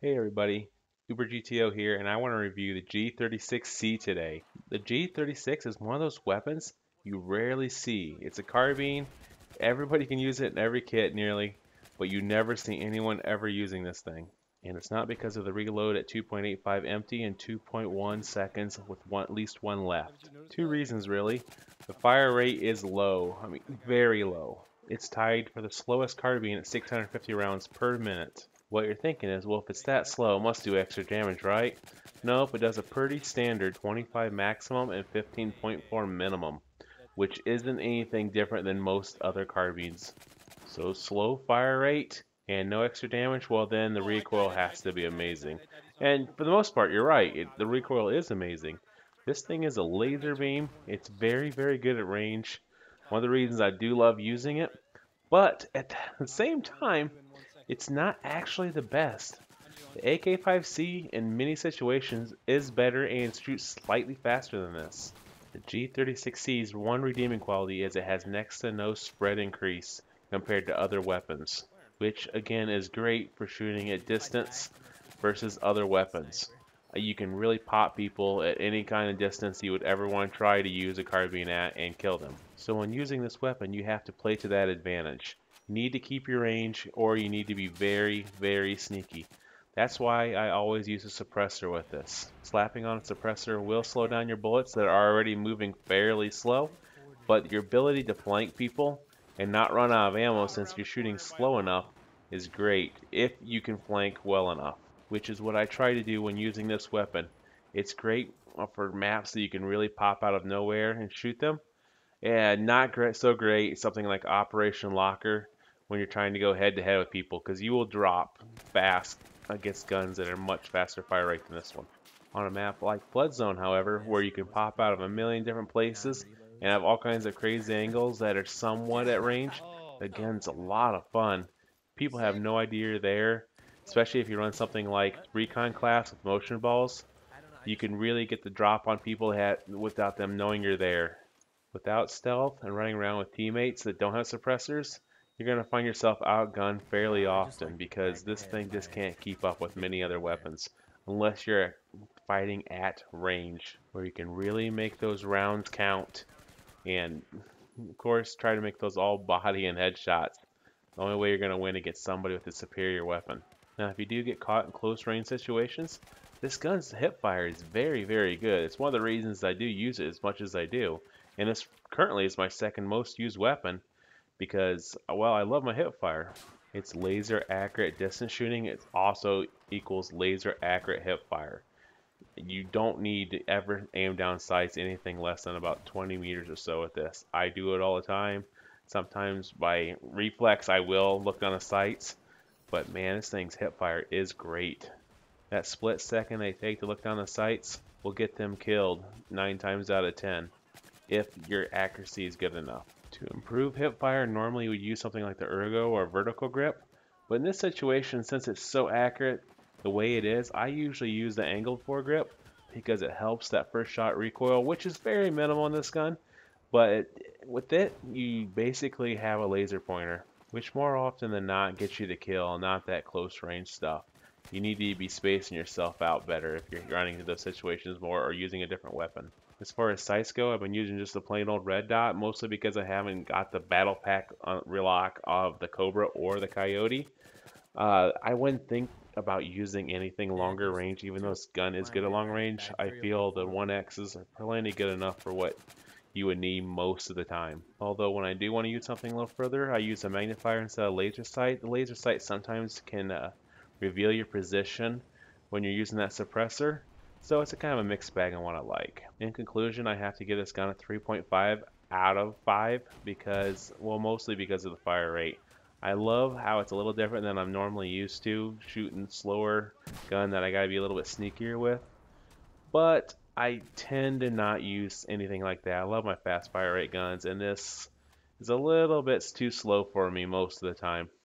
Hey everybody, Uber GTO here, and I want to review the G36C today. The G36 is one of those weapons you rarely see. It's a carbine, everybody can use it in every kit nearly, but you never see anyone ever using this thing. And it's not because of the reload at 2.85 empty and 2.1 seconds with at least one left. Two reasons really. The fire rate is low, I mean very low. It's tied for the slowest carbine at 650 rounds per minute. What you're thinking is, well, if it's that slow, it must do extra damage, right? Nope, it does a pretty standard 25 maximum and 15.4 minimum, which isn't anything different than most other carbines. So slow fire rate and no extra damage, well then the recoil has to be amazing. And for the most part, you're right, the recoil is amazing. This thing is a laser beam. It's very, very good at range. One of the reasons I do love using it, but at the same time, it's not actually the best. The AK-5C in many situations is better and shoots slightly faster than this. The G36C's one redeeming quality is it has next to no spread increase compared to other weapons, which again is great for shooting at distance versus other weapons. You can really pop people at any kind of distance you would ever want to try to use a carbine at and kill them. So when using this weapon, you have to play to that advantage. You need to keep your range, or you need to be very, very sneaky. That's why I always use a suppressor with this. Slapping on a suppressor will slow down your bullets that are already moving fairly slow, but your ability to flank people and not run out of ammo since you're shooting slow enough is great if you can flank well enough, which is what I try to do when using this weapon. It's great for maps that you can really pop out of nowhere and shoot them, and not great, so great something like Operation Locker when you're trying to go head to head with people, because you will drop fast against guns that are much faster fire rate than this one. On a map like Flood Zone, however, where you can pop out of a million different places and have all kinds of crazy angles that are somewhat at range, the gun's a lot of fun. People have no idea you're there, especially if you run something like Recon class with motion balls. You can really get the drop on people without them knowing you're there. Without stealth and running around with teammates that don't have suppressors, you're going to find yourself outgunned fairly often because this thing just can't keep up with many other weapons unless you're fighting at range where you can really make those rounds count and of course try to make those all body and head shots. The only way you're going to win against somebody with a superior weapon. Now if you do get caught in close range situations, this gun's hip fire is very, very good. It's one of the reasons I do use it as much as I do. And this currently is my second most used weapon because, well, I love my hip fire. It's laser accurate distance shooting. It also equals laser accurate hip fire. You don't need to ever aim down sights anything less than about 20 meters or so with this. I do it all the time. Sometimes by reflex I will look on the sights, but man, this thing's hip fire is great. That split second they take to look down the sights will get them killed 9 times out of 10 if your accuracy is good enough. To improve hip fire, normally you would use something like the ergo or vertical grip, but in this situation, since it's so accurate the way it is, I usually use the angled foregrip because it helps that first shot recoil, which is very minimal in this gun, but with it, you basically have a laser pointer, which more often than not gets you the kill, not that close range stuff. You need to be spacing yourself out better if you're running into those situations more or using a different weapon. As far as sights go, I've been using just the plain old red dot, mostly because I haven't got the battle pack relock of the Cobra or the Coyote. I wouldn't think about using anything longer range, even though this gun is good at long range. I feel the 1Xs are plenty good enough for what you would need most of the time. Although when I do want to use something a little further, I use a magnifier instead of laser sight. The laser sight sometimes can reveal your position when you're using that suppressor. So it's a kind of a mixed bag on what I like. In conclusion, I have to give this gun a 3.5 out of 5 because, well, mostly because of the fire rate. I love how it's a little different than I'm normally used to, shooting slower gun that I gotta be a little bit sneakier with. But I tend to not use anything like that. I love my fast fire rate guns, and this is a little bit too slow for me most of the time.